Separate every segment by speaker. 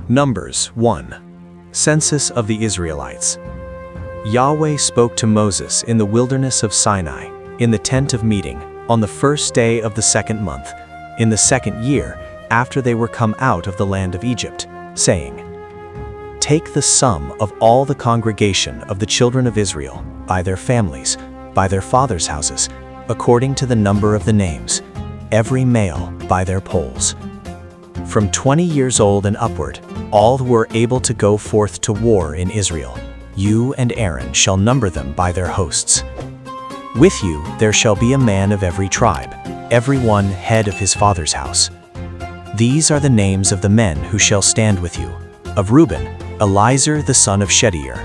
Speaker 1: Numbers 1. Census of the Israelites. Yahweh spoke to Moses in the wilderness of Sinai, in the tent of meeting, on the first day of the second month, in the second year, after they were come out of the land of Egypt, saying, Take the sum of all the congregation of the children of Israel, by their families, by their fathers' houses, according to the number of the names, every male by their polls. From 20 years old and upward, all who are able to go forth to war in Israel, you and Aaron shall number them by their hosts. With you there shall be a man of every tribe, every one head of his father's house. These are the names of the men who shall stand with you. Of Reuben, Elizur the son of Shedeur.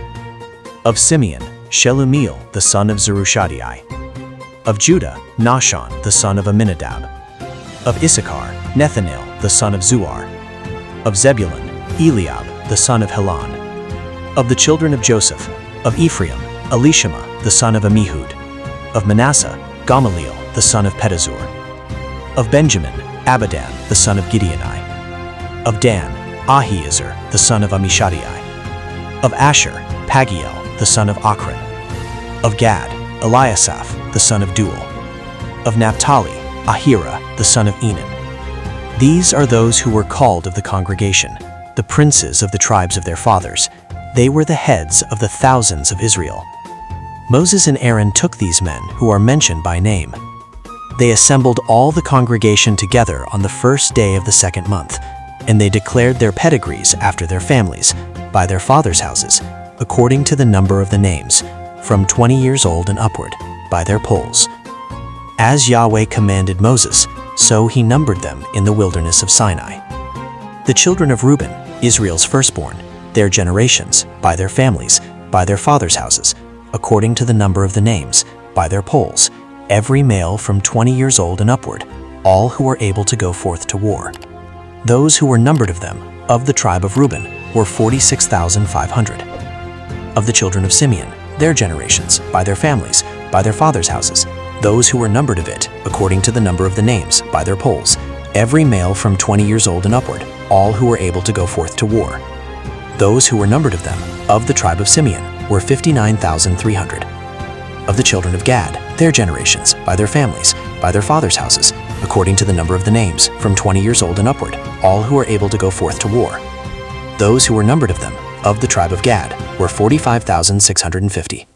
Speaker 1: Of Simeon, Shelumiel the son of Zerushadai. Of Judah, Nahshon the son of Amminadab. Of Issachar, Nethanel the son of Zuar. Of Zebulun, Eliab the son of Helon. Of the children of Joseph, of Ephraim, Elishama the son of Ammihud. Of Manasseh, Gamaliel the son of Pedazur. Of Benjamin, Abidan the son of Gideoni. Of Dan, Ahiezer the son of Ammishaddai. Of Asher, Pagiel the son of Achran. Of Gad, Eliasaph the son of Duel. Of Naphtali, Ahira the son of Enan. These are those who were called of the congregation, the princes of the tribes of their fathers. They were the heads of the thousands of Israel. Moses and Aaron took these men who are mentioned by name. They assembled all the congregation together on the first day of the second month, and they declared their pedigrees after their families, by their fathers' houses, according to the number of the names, from 20 years old and upward, by their polls. As Yahweh commanded Moses, so he numbered them in the wilderness of Sinai. The children of Reuben, Israel's firstborn, their generations, by their families, by their fathers' houses, according to the number of the names, by their polls, every male from 20 years old and upward, all who were able to go forth to war. Those who were numbered of them, of the tribe of Reuben, were 46,500. Of the children of Simeon, their generations, by their families, by their fathers' houses, those who were numbered of it, according to the number of the names, by their polls, every male from 20 years old and upward, all who were able to go forth to war. Those who were numbered of them, of the tribe of Simeon, were 59,300. Of the children of Gad, their generations, by their families, by their fathers' houses, according to the number of the names, from 20 years old and upward, all who were able to go forth to war. Those who were numbered of them, of the tribe of Gad, were 45,650.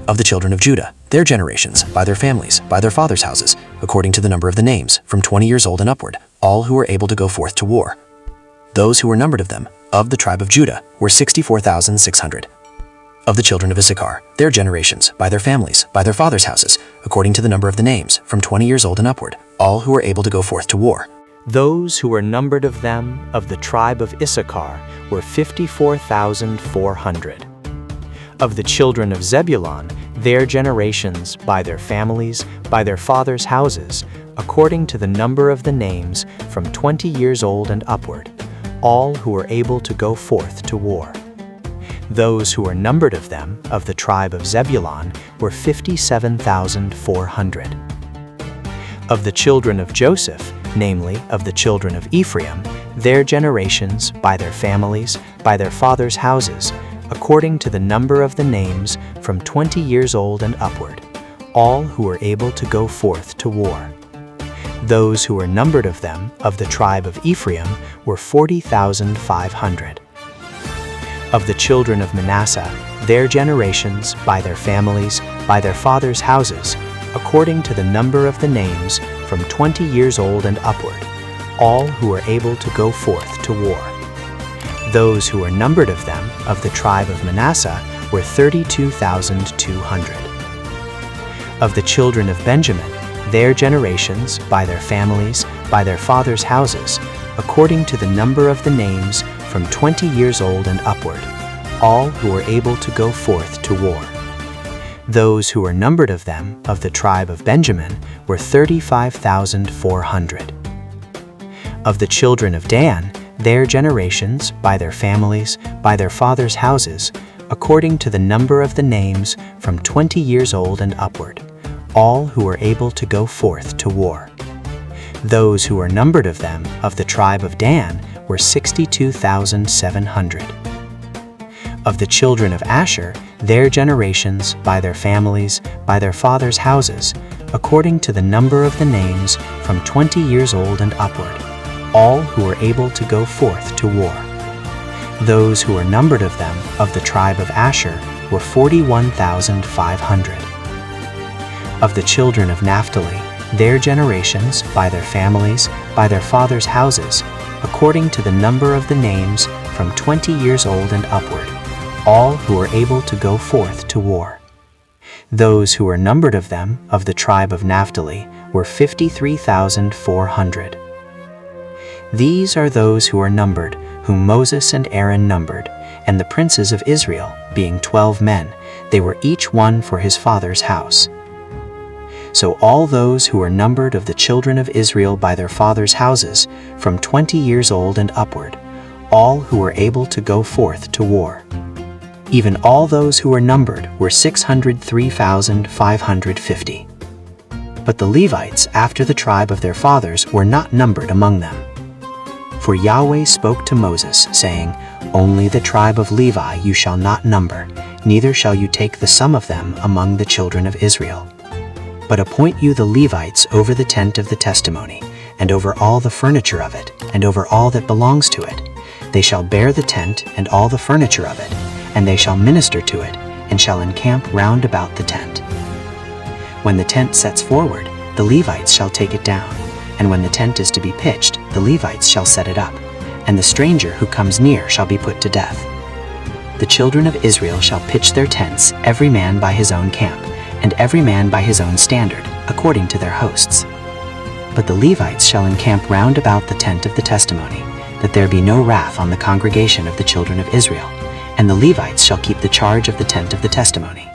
Speaker 1: Of the children of Judah, their generations, by their families, by their fathers' houses, according to the number of the names, from 20 years old and upward, all who were able to go forth to war. Those who were numbered of them, of the tribe of Judah, were 64,600. Of the children of Issachar, their generations, by their families, by their fathers' houses, according to the number of the names, from 20 years old and upward, all who were able to go forth to war.
Speaker 2: Those who were numbered of them, of the tribe of Issachar, were 54,400. Of the children of Zebulun, their generations, by their families, by their fathers' houses, according to the number of the names, from 20 years old and upward, all who were able to go forth to war. Those who were numbered of them, of the tribe of Zebulun, were 57,400. Of the children of Joseph, namely, of the children of Ephraim, their generations, by their families, by their fathers' houses, according to the number of the names, from 20 years old and upward, all who were able to go forth to war. Those who were numbered of them, of the tribe of Ephraim, were 40,500. Of the children of Manasseh, their generations, by their families, by their fathers' houses, according to the number of the names, from 20 years old and upward, all who were able to go forth to war. Those who were numbered of them, of the tribe of Manasseh, were 32,200. Of the children of Benjamin, their generations, by their families, by their fathers' houses, according to the number of the names, from 20 years old and upward, all who were able to go forth to war. Those who were numbered of them, of the tribe of Benjamin, were 35,400. Of the children of Dan, their generations, by their families, by their fathers' houses, according to the number of the names, from 20 years old and upward, all who were able to go forth to war. Those who were numbered of them, of the tribe of Dan, were 62,700. Of the children of Asher, their generations, by their families, by their fathers' houses, according to the number of the names, from 20 years old and upward, all who were able to go forth to war. Those who were numbered of them, of the tribe of Asher, were 41,500. Of the children of Naphtali, their generations, by their families, by their fathers' houses, according to the number of the names, from 20 years old and upward, all who were able to go forth to war. Those who were numbered of them, of the tribe of Naphtali, were 53,400. These are those who are numbered, whom Moses and Aaron numbered, and the princes of Israel, being 12 men, they were each one for his father's house. So all those who were numbered of the children of Israel by their fathers' houses, from 20 years old and upward, all who were able to go forth to war. Even all those who were numbered were 603,550. But the Levites, after the tribe of their fathers, were not numbered among them. For Yahweh spoke to Moses, saying, Only the tribe of Levi you shall not number, neither shall you take the sum of them among the children of Israel. But appoint you the Levites over the tent of the testimony, and over all the furniture of it, and over all that belongs to it. They shall bear the tent and all the furniture of it, and they shall minister to it, and shall encamp round about the tent. When the tent sets forward, the Levites shall take it down, and when the tent is to be pitched, the Levites shall set it up, and the stranger who comes near shall be put to death. The children of Israel shall pitch their tents, every man by his own camp, and every man by his own standard, according to their hosts. But the Levites shall encamp round about the tent of the testimony, that there be no wrath on the congregation of the children of Israel, and the Levites shall keep the charge of the tent of the testimony.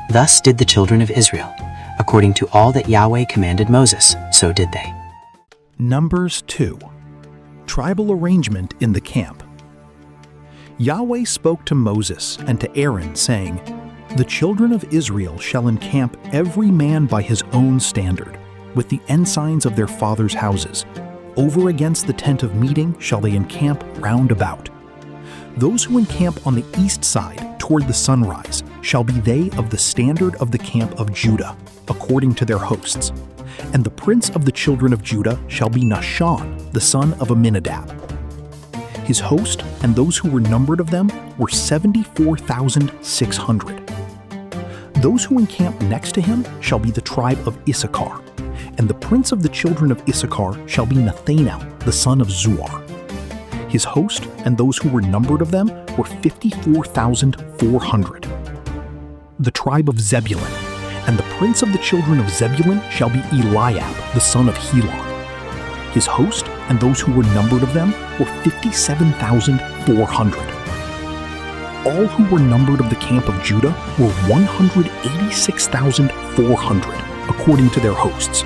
Speaker 2: Thus did the children of Israel. According to all that Yahweh commanded Moses, so did they.
Speaker 3: Numbers 2. Tribal arrangement in the camp. Yahweh spoke to Moses and to Aaron, saying, The children of Israel shall encamp every man by his own standard, with the ensigns of their fathers' houses. Over against the tent of meeting shall they encamp round about. Those who encamp on the east side toward the sunrise shall be they of the standard of the camp of Judah, according to their hosts. And the prince of the children of Judah shall be Nahshon, the son of Amminadab. His host and those who were numbered of them were 74,600. Those who encamp next to him shall be the tribe of Issachar, and the prince of the children of Issachar shall be Nathanael, the son of Zuar. His host and those who were numbered of them were 54,400. The tribe of Zebulun, and the prince of the children of Zebulun shall be Eliab, the son of Helon. His host and those who were numbered of them were 57,400. All who were numbered of the camp of Judah were 186,400, according to their hosts.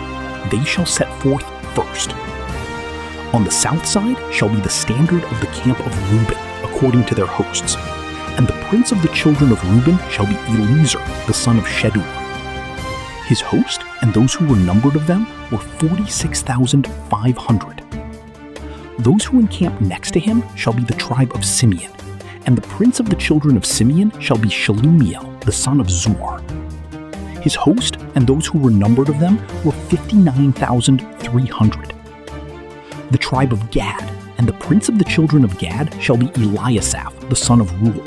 Speaker 3: They shall set forth first. On the south side shall be the standard of the camp of Reuben, according to their hosts. And the prince of the children of Reuben shall be Eliezer, the son of Shedeur. His host and those who were numbered of them were 46,500. Those who encamp next to him shall be the tribe of Simeon, and the prince of the children of Simeon shall be Shelumiel, the son of Zuar. His host and those who were numbered of them were 59,300. The tribe of Gad, and the prince of the children of Gad shall be Eliasaph, the son of Reuel.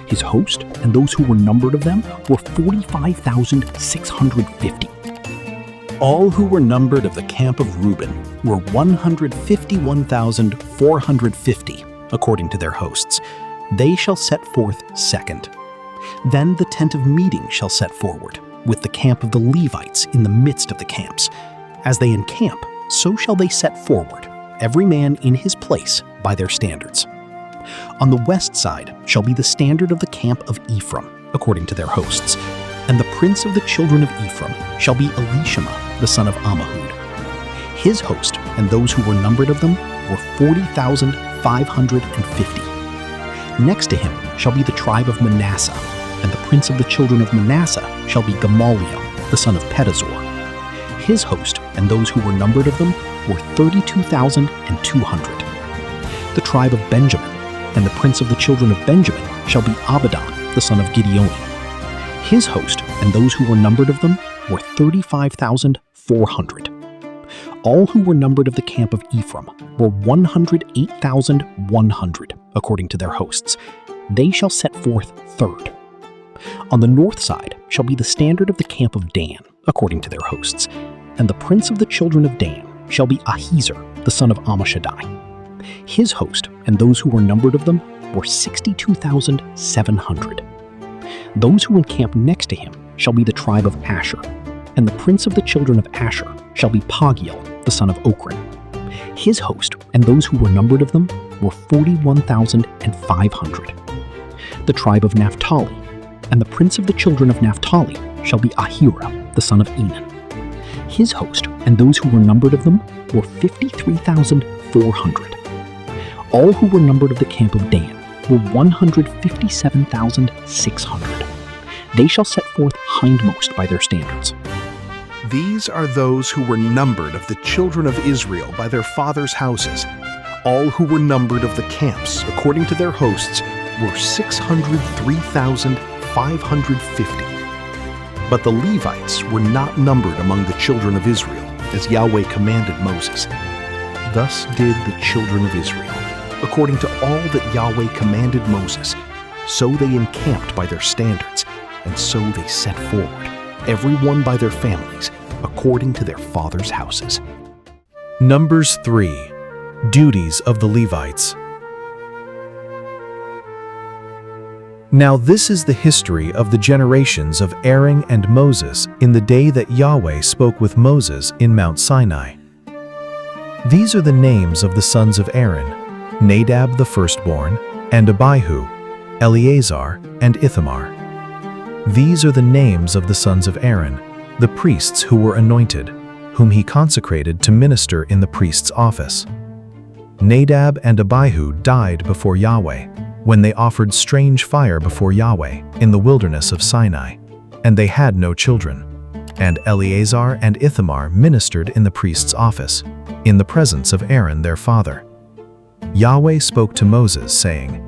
Speaker 3: His host and those who were numbered of them were 45,650.
Speaker 4: All who were numbered of the camp of Reuben were 151,450, according to their hosts. They shall set forth second. Then the tent of meeting shall set forward, with the camp of the Levites in the midst of the camps. As they encamp, so shall they set forward, every man in his place by their standards. On the west side shall be the standard of the camp of Ephraim, according to their hosts. And the prince of the children of Ephraim shall be Elishama, the son of Ammihud. His host and those who were numbered of them were 40,550. Next to him shall be the tribe of Manasseh, and the prince of the children of Manasseh shall be Gamaliel, the son of Pedazur. His host and those who were numbered of them were 32,200. the tribe of Benjamin, and the prince of the children of Benjamin shall be Abidan, the son of Gideoni. His host and those who were numbered of them were 35,400. All who were numbered of the camp of Ephraim were 108,100, according to their hosts. They shall set forth third. On the north side shall be the standard of the camp of Dan, according to their hosts. And the prince of the children of Dan shall be Ahiezer, the son of Ammishaddai. His host and those who were numbered of them were 62,700. Those who encamp next to him shall be the tribe of Asher, and the prince of the children of Asher shall be Pagiel, the son of Ochran. His host and those who were numbered of them were 41,500. The tribe of Naphtali, and the prince of the children of Naphtali shall be Ahira, the son of Enan. His host and those who were numbered of them were 53,400. All who were numbered of the camp of Dan were 157,600. They shall set forth hindmost by their standards.
Speaker 3: These are those who were numbered of the children of Israel by their fathers' houses. All who were numbered of the camps, according to their hosts, were 603,550. But the Levites were not numbered among the children of Israel, as Yahweh commanded Moses. Thus did the children of Israel, according to all that Yahweh commanded Moses. So they encamped by their standards, and so they set forward, every one by their families, according to their fathers' houses.
Speaker 1: Numbers 3. Duties of the Levites. Now this is the history of the generations of Aaron and Moses in the day that Yahweh spoke with Moses in Mount Sinai. These are the names of the sons of Aaron: Nadab the firstborn, and Abihu, Eleazar, and Ithamar. These are the names of the sons of Aaron, the priests who were anointed, whom he consecrated to minister in the priest's office. Nadab and Abihu died before Yahweh, when they offered strange fire before Yahweh in the wilderness of Sinai, and they had no children. And Eleazar and Ithamar ministered in the priest's office, in the presence of Aaron their father. Yahweh spoke to Moses, saying,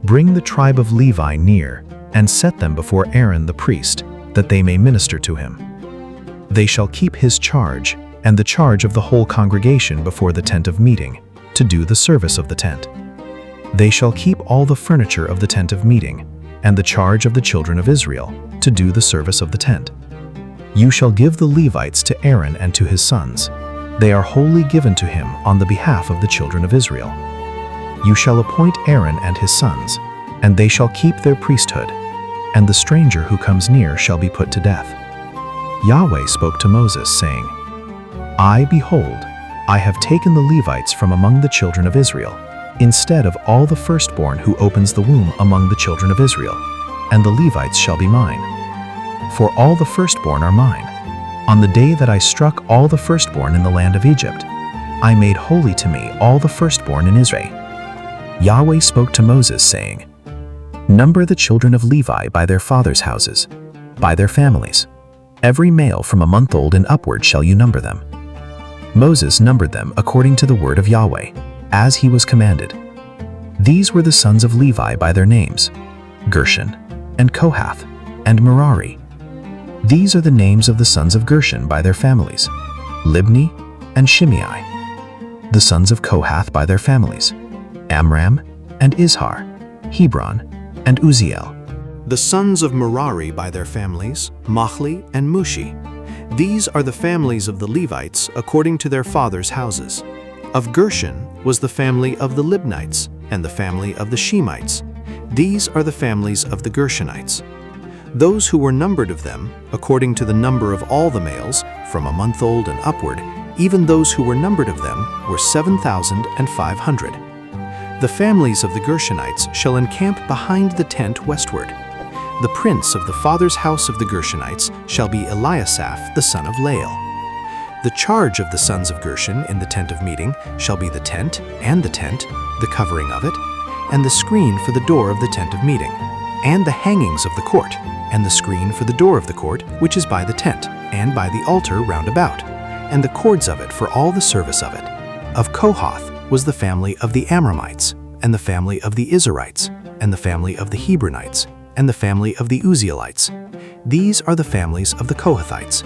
Speaker 1: "Bring the tribe of Levi near, and set them before Aaron the priest, that they may minister to him. They shall keep his charge, and the charge of the whole congregation before the tent of meeting, to do the service of the tent. They shall keep all the furniture of the tent of meeting, and the charge of the children of Israel, to do the service of the tent. You shall give the Levites to Aaron and to his sons. They are wholly given to him on the behalf of the children of Israel. You shall appoint Aaron and his sons, and they shall keep their priesthood, and the stranger who comes near shall be put to death." Yahweh spoke to Moses, saying, Behold, I have taken the Levites from among the children of Israel, instead of all the firstborn who opens the womb among the children of Israel, and the Levites shall be mine. For all the firstborn are mine. On the day that I struck all the firstborn in the land of Egypt, I made holy to me all the firstborn in Israel. Yahweh spoke to Moses, saying, Number the children of Levi by their fathers' houses, by their families. Every male from a month old and upward shall you number them. Moses numbered them according to the word of Yahweh, as he was commanded. These were the sons of Levi by their names: Gershon, and Kohath, and Merari. These are the names of the sons of Gershon by their families: Libni and Shimei. The sons of Kohath by their families: Amram and Izhar, Hebron and Uzziel. The sons of Merari by their families: Machli and Mushi. These are the families of the Levites according to their fathers' houses. Of Gershon was the family of the Libnites, and the family of the Shemites. These are the families of the Gershonites. Those who were numbered of them, according to the number of all the males, from a month old and upward, even those who were numbered of them, were 7,500. The families of the Gershonites shall encamp behind the tent westward. The prince of the father's house of the Gershonites shall be Eliasaph the son of Lael. The charge of the sons of Gershon in the tent of meeting shall be the tent, the covering of it, and the screen for the door of the tent of meeting, and the hangings of the court, and the screen for the door of the court, which is by the tent, and by the altar round about, and the cords of it for all the service of it. Of Kohath,
Speaker 4: was the family of the Amramites, and the family of the Nazirites, and the family of the Hebronites, and the family of the Uzzielites. These are the families of the Kohathites.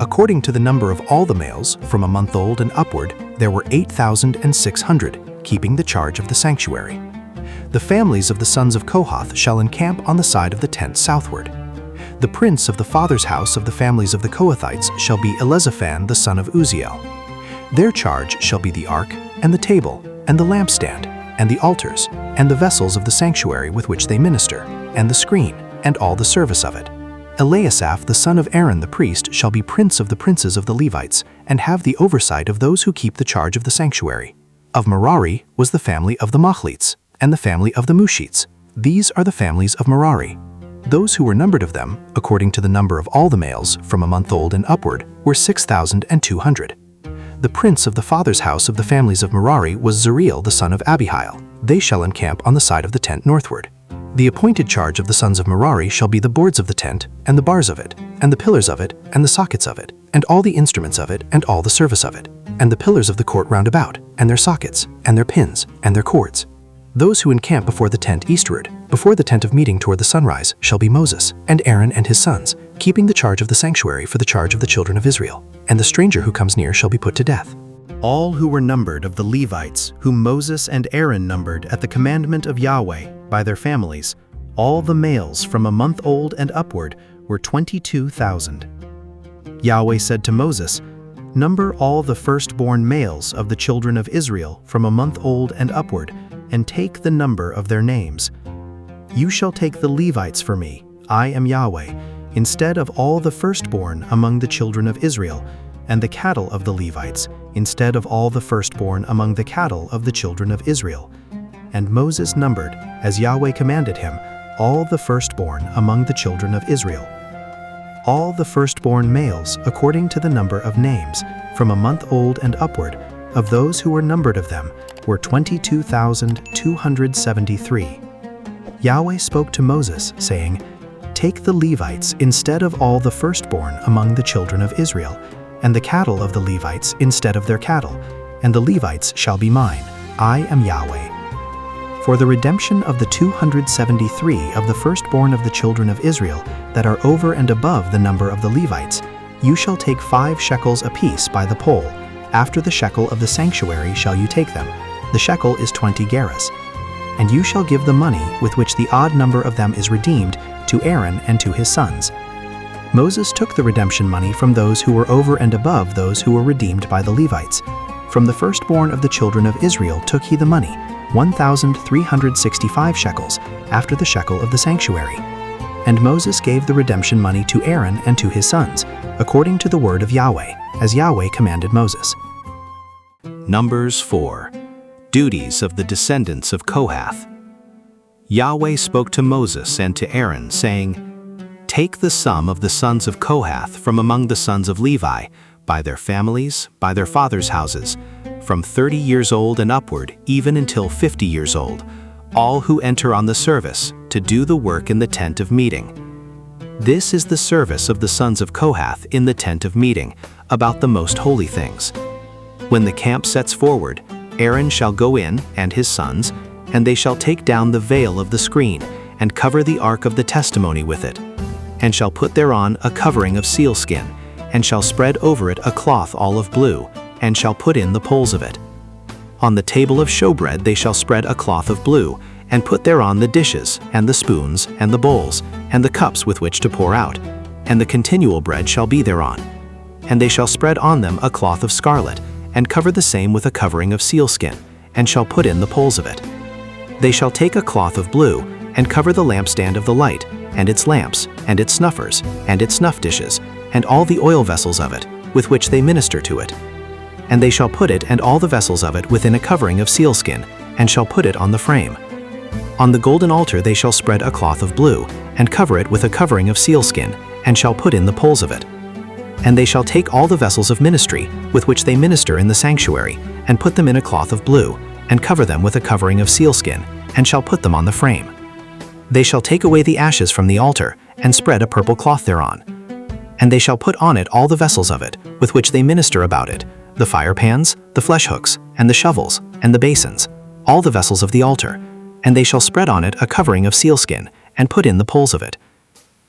Speaker 4: According to the number of all the males, from a month old and upward, there were 8,600, keeping the charge of the sanctuary. The families of the sons of Kohath shall encamp on the side of the tent southward. The prince of the father's house of the families of the Kohathites shall be Elizaphan the son of Uzziel. Their charge shall be the ark, and the table, and the lampstand, and the altars, and the vessels of the sanctuary with which they minister, and the screen, and all the service of it. Eliasaph the son of Aaron the priest shall be prince of the princes of the Levites, and have the oversight of those who keep the charge of the sanctuary. Of Merari was the family of the Machlites, and the family of the Mushites. These are the families of Merari. Those who were numbered of them, according to the number of all the males, from a month old and upward, were 6,200. The prince of the father's house of the families of Merari was Zeriel the son of Abihail. They shall encamp on the side of the tent northward. The appointed charge of the sons of Merari shall be the boards of the tent, and the bars of it, and the pillars of it, and the sockets of it, and all the instruments of it, and all the service of it, and the pillars of the court round about, and their sockets, and their pins, and their cords. Those who encamp before the tent eastward, before the tent of meeting toward the sunrise, shall be Moses, and Aaron and his sons, keeping the charge of the sanctuary for the charge of the children of Israel. And the stranger who comes near shall be put to death.
Speaker 3: All who were numbered of the Levites, whom Moses and Aaron numbered at the commandment of Yahweh, by their families, all the males from a month old and upward were 22,000. Yahweh said to Moses, "Number all the firstborn males of the children of Israel from a month old and upward, and take the number of their names. You shall take the Levites for me, I am Yahweh, instead of all the firstborn among the children of Israel, and the cattle of the Levites, instead of all the firstborn among the cattle of the children of Israel." And Moses numbered, as Yahweh commanded him, all the firstborn among the children of Israel. All the firstborn males, according to the number of names, from a month old and upward, of those who were numbered of them, were 22,273. Yahweh spoke to Moses, saying, "Take the Levites instead of all the firstborn among the children of Israel, and the cattle of the Levites instead of their cattle, and the Levites shall be mine. I am Yahweh. For the redemption of the 273 of the firstborn of the children of Israel that are over and above the number of the Levites, you shall take 5 shekels apiece by the pole. After the shekel of the sanctuary shall you take them. The shekel is 20 gerahs. And you shall give the money with which the odd number of them is redeemed to Aaron and to his sons." Moses took the redemption money from those who were over and above those who were redeemed by the Levites. From the firstborn of the children of Israel took he the money, 1,365 shekels, after the shekel of the sanctuary. And Moses gave the redemption money to Aaron and to his sons, according to the word of Yahweh, as Yahweh commanded Moses.
Speaker 1: Numbers 4. Duties of the descendants of Kohath. Yahweh spoke to Moses and to Aaron, saying, "Take the sum of the sons of Kohath from among the sons of Levi, by their families, by their fathers' houses, from 30 years old and upward, even until 50 years old, all who enter on the service, to do the work in the tent of meeting. This is the service of the sons of Kohath in the tent of meeting, about the most holy things. When the camp sets forward, Aaron shall go in, and his sons, and they shall take down the veil of the screen, and cover the ark of the testimony with it, and shall put thereon a covering of sealskin, and shall spread over it a cloth all of blue, and shall put in the poles of it. On the table of showbread they shall spread a cloth of blue, and put thereon the dishes, and the spoons, and the bowls, and the cups with which to pour out, and the continual bread shall be thereon. And they shall spread on them a cloth of scarlet, and cover the same with a covering of sealskin, and shall put in the poles of it. They shall take a cloth of blue, and cover the lampstand of the light, and its lamps, and its snuffers, and its snuff dishes, and all the oil vessels of it, with which they minister to it. And they shall put it and all the vessels of it within a covering of sealskin, and shall put it on the frame. On the golden altar they shall spread a cloth of blue, and cover it with a covering of sealskin, and shall put in the poles of it. And they shall take all the vessels of ministry, with which they minister in the sanctuary, and put them in a cloth of blue, and cover them with a covering of sealskin, and shall put them on the frame. They shall take away the ashes from the altar, and spread a purple cloth thereon.
Speaker 2: And they shall put on it all the vessels of it, with which they minister about it, the fire pans, the flesh hooks, and the shovels, and the basins, all the vessels of the altar. And they shall spread on it a covering of sealskin, and put in the poles of it.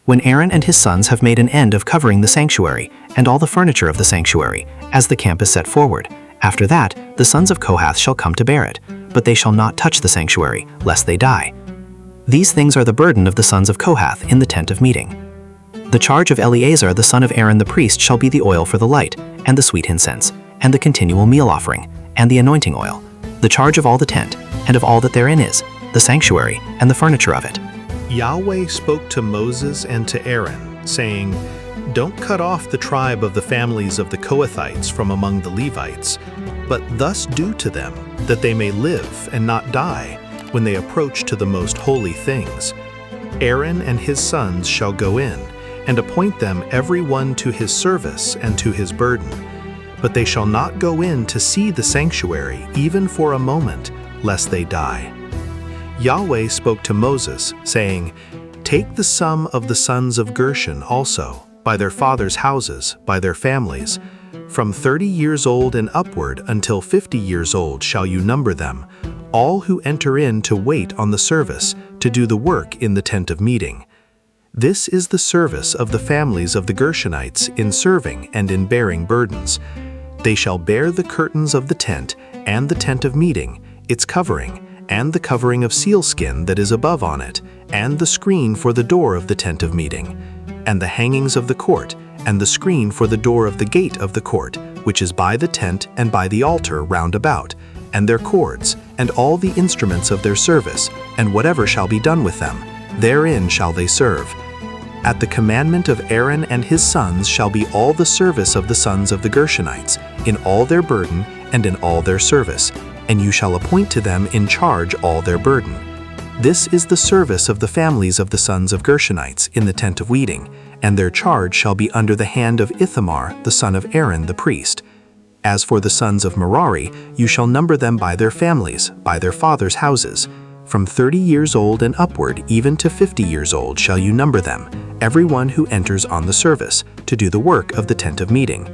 Speaker 2: When Aaron and his sons have made an end of covering the sanctuary, and all the furniture of the sanctuary, as the camp is set forward, after that the sons of Kohath shall come to bear it, but they shall not touch the sanctuary, lest they die. These things are the burden of the sons of Kohath in the tent of meeting. The charge of Eleazar the son of Aaron the priest shall be the oil for the light, and the sweet incense, and the continual meal offering, and the anointing oil, the charge of all the tent, and of all that therein is, the sanctuary, and the furniture of it.
Speaker 3: Yahweh spoke to Moses and to Aaron, saying, "Don't cut off the tribe of the families of the Kohathites from among the Levites, but thus do to them, that they may live and not die, when they approach to the most holy things. Aaron and his sons shall go in, and appoint them every one to his service and to his burden. But they shall not go in to see the sanctuary, even for a moment, lest they die." Yahweh spoke to Moses, saying, "Take the sum of the sons of Gershon also, by their fathers' houses, by their families. From 30 years old and upward until 50 years old shall you number them, all who enter in to wait on the service, to do the work in the tent of meeting. This is the service of the families of the Gershonites in serving and in bearing burdens. They shall bear the curtains of the tent, and the tent of meeting, its covering, and the covering of sealskin that is above on it, and the screen for the door of the tent of meeting, and the hangings of the court, and the screen for the door of the gate of the court, which is by the tent and by the altar round about, and their cords, and all the instruments of their service, and whatever shall be done with them, therein shall they serve. At the commandment of Aaron and his sons shall be all the service of the sons of the Gershonites, in all their burden and in all their service, and you shall appoint to them in charge all their burden. This is the service of the families of the sons of Gershonites in the tent of meeting, and their charge shall be under the hand of Ithamar the son of Aaron the priest. As for the sons of Merari, you shall number them by their families, by their fathers' houses. From 30 years old and upward, even to 50 years old, shall you number them, every one who enters on the service, to do the work of the tent of meeting.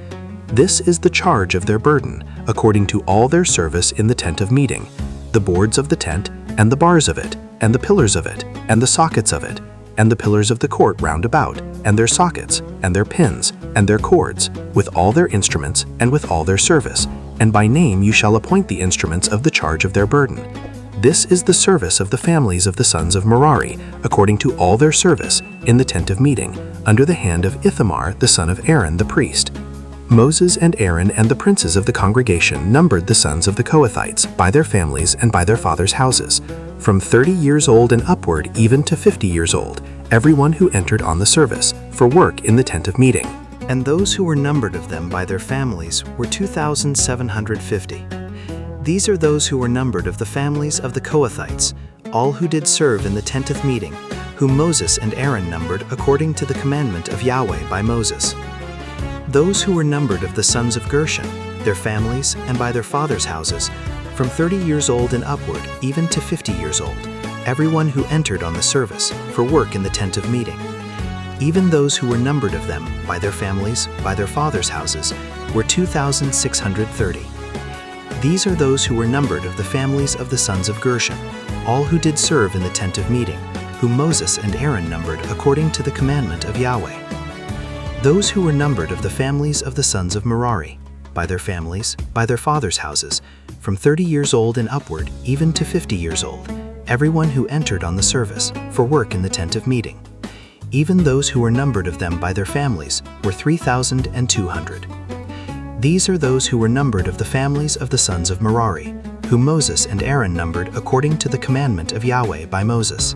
Speaker 3: This is the charge of their burden, according to all their service in the tent of meeting, the boards of the tent, and the bars of it, and the pillars of it, and the sockets of it, and the pillars of the court round about, and their sockets, and their pins, and their cords, with all their instruments, and with all their service, and by name you shall appoint the instruments of the charge of their burden. This is the service of the families of the sons of Merari, according to all their service, in the tent of meeting, under the hand of Ithamar the son of Aaron the priest. Moses and Aaron and the princes of the congregation numbered the sons of the Kohathites by their families and by their fathers' houses, from 30 years old and upward even to 50 years old, everyone who entered on the service, for work in the tent of meeting.
Speaker 2: And those who were numbered of them by their families were 2,750. These are those who were numbered of the families of the Kohathites, all who did serve in the tent of meeting, whom Moses and Aaron numbered according to the commandment of Yahweh by Moses. Those who were numbered of the sons of Gershon, their families, and by their fathers' houses, from 30 years old and upward, even to 50 years old, everyone who entered on the service, for work in the tent of meeting. Even those who were numbered of them, by their families, by their fathers' houses, were 2,630. These are those who were numbered of the families of the sons of Gershon, all who did serve in the tent of meeting, whom Moses and Aaron numbered according to the commandment of Yahweh. Those who were numbered of the families of the sons of Merari, by their families, by their fathers' houses, from 30 years old and upward, even to 50 years old, everyone who entered on the service, for work in the tent of meeting. Even those who were numbered of them by their families were 3,200. These are those who were numbered of the families of the sons of Merari, whom Moses and Aaron numbered according to the commandment of Yahweh by Moses.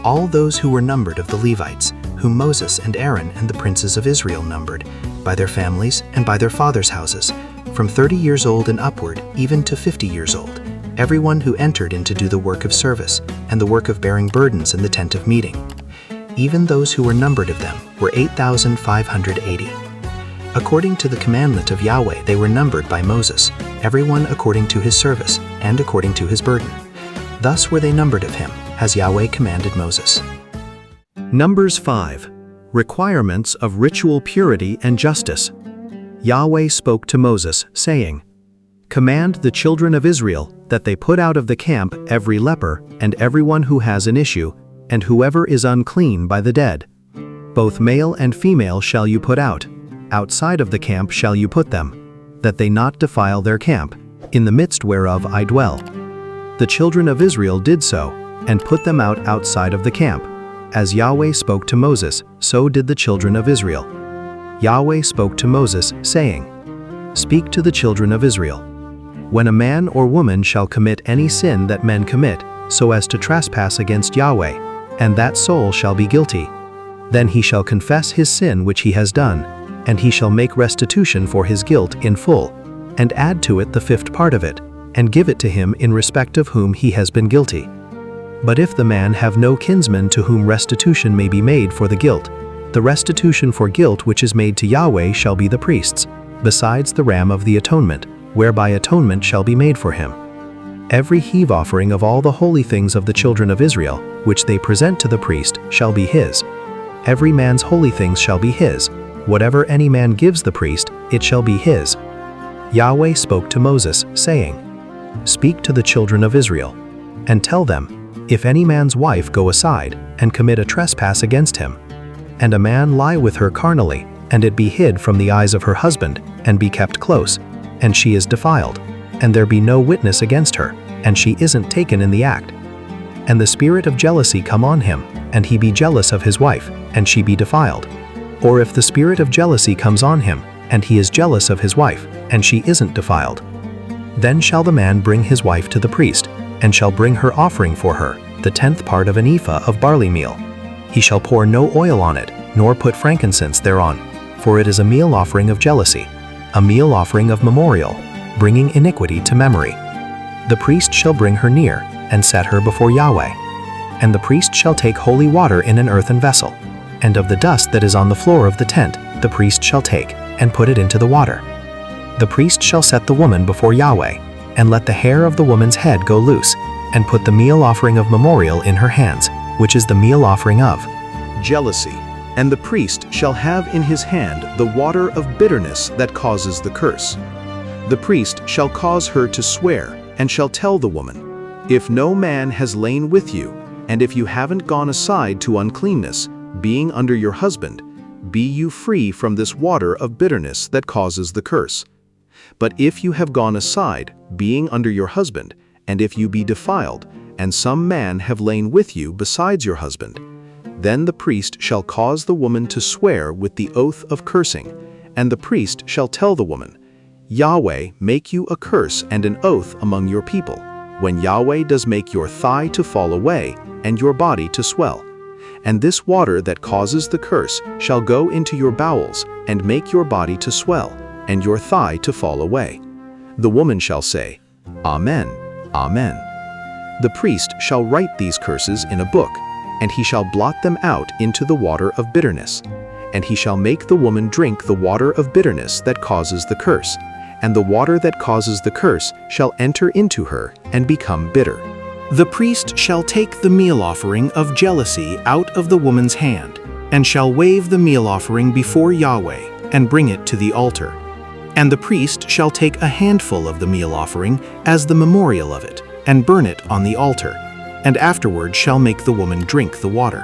Speaker 2: All those who were numbered of the Levites, whom Moses and Aaron and the princes of Israel numbered, by their families and by their fathers' houses, from 30 years old and upward, even to 50 years old, everyone who entered in to do the work of service and the work of bearing burdens in the tent of meeting. Even those who were numbered of them were 8,580. According to the commandment of Yahweh they were numbered by Moses, everyone according to his service and according to his burden. Thus were they numbered of him, as Yahweh commanded Moses.
Speaker 1: Numbers 5.
Speaker 3: Requirements of ritual purity and justice. Yahweh spoke to Moses, saying, "Command the children of Israel that they put out of the camp every leper and everyone who has an issue, and whoever is unclean by the dead. Both male and female shall you put out. Outside of the camp shall you put them, that they not defile their camp, in the midst whereof I dwell." The children of Israel did so, and put them out outside of the camp. As Yahweh spoke to Moses, so did the children of Israel. Yahweh spoke to Moses, saying, "Speak to the children of Israel. When a man or woman shall commit any sin that men commit, so as to trespass against Yahweh, and that soul shall be guilty, then he shall confess his sin which he has done, and he shall make restitution for his guilt in full, and add to it the fifth part of it, and give it to him in respect of whom he has been guilty. But if the man have no kinsman to whom restitution may be made for the guilt, the restitution for guilt which is made to Yahweh shall be the priest's, besides the ram of the atonement, whereby atonement shall be made for him. Every heave offering of all the holy things of the children of Israel, which they present to the priest, shall be his. Every man's holy things shall be his. Whatever any man gives the priest, it shall be his." Yahweh spoke to Moses, saying, "Speak to the children of Israel, and tell them, if any man's wife go aside, and commit a trespass against him, and a man lie with her carnally, and it be hid from the eyes of her husband, and be kept close, and she is defiled, and there be no witness against her, and she isn't taken in the act, and the spirit of jealousy come on him, and he be jealous of his wife, and she be defiled. Or if the spirit of jealousy comes on him, and he is jealous of his wife, and she isn't defiled, then shall the man bring his wife to the priest, and shall bring her offering for her, the 10th part of an ephah of barley meal. He shall pour no oil on it, nor put frankincense thereon, for it is a meal offering of jealousy, a meal offering of memorial, bringing iniquity to memory. The priest shall bring her near, and set her before Yahweh. And the priest shall take holy water in an earthen vessel, and of the dust that is on the floor of the tent the priest shall take, and put it into the water. The priest shall set the woman before Yahweh, and let the hair of the woman's head go loose, and put the meal offering of memorial in her hands, which is the meal offering of
Speaker 1: jealousy. And the priest shall have in his hand the water of bitterness that causes the curse. The priest shall cause her to swear, and shall tell the woman, "If no man has lain with you, and if you haven't gone aside to uncleanness, being under your husband, be you free from this water of bitterness that causes the curse. But if you have gone aside, being under your husband, and if you be defiled, and some man have lain with you besides your husband, then the priest shall cause the woman to swear with the oath of cursing, and the priest shall tell the woman, Yahweh make you a curse and an oath among your people, when Yahweh does make your thigh to fall away, and your body to swell. And this water that causes the curse shall go into your bowels, and make your body to swell, and your thigh to fall away. The woman shall say, Amen, Amen. The priest shall write these curses in a book, and he shall blot them out into the water of bitterness. And he shall make the woman drink the water of bitterness that causes the curse, and the water that causes the curse shall enter into her and become bitter. The priest shall take the meal offering of jealousy out of the woman's hand, and shall wave the meal offering before Yahweh, and bring it to the altar. And the priest shall take a handful of the meal offering as the memorial of it, and burn it on the altar, and afterward shall make the woman drink the water.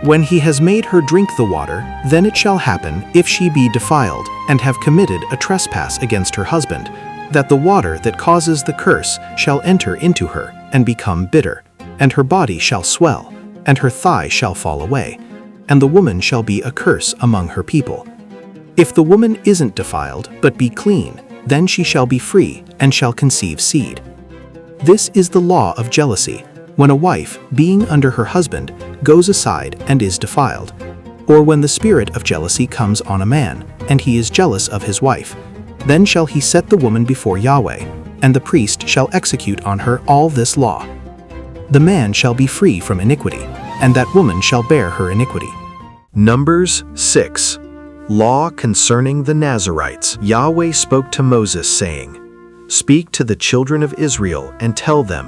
Speaker 1: When he has made her drink the water, then it shall happen, if she be defiled, and have committed a trespass against her husband, that the water that causes the curse shall enter into her, and become bitter, and her body shall swell, and her thigh shall fall away, and the woman shall be a curse among her people. If the woman isn't defiled, but be clean, then she shall be free, and shall conceive seed. This is the law of jealousy, when a wife, being under her husband, goes aside and is defiled, or when the spirit of jealousy comes on a man, and he is jealous of his wife, then shall he set the woman before Yahweh, and the priest shall execute on her all this law. The man shall be free from iniquity, and that woman shall bear her iniquity.
Speaker 3: Numbers 6. Law concerning the Nazirites. Yahweh spoke to Moses, saying, Speak to the children of Israel and tell them,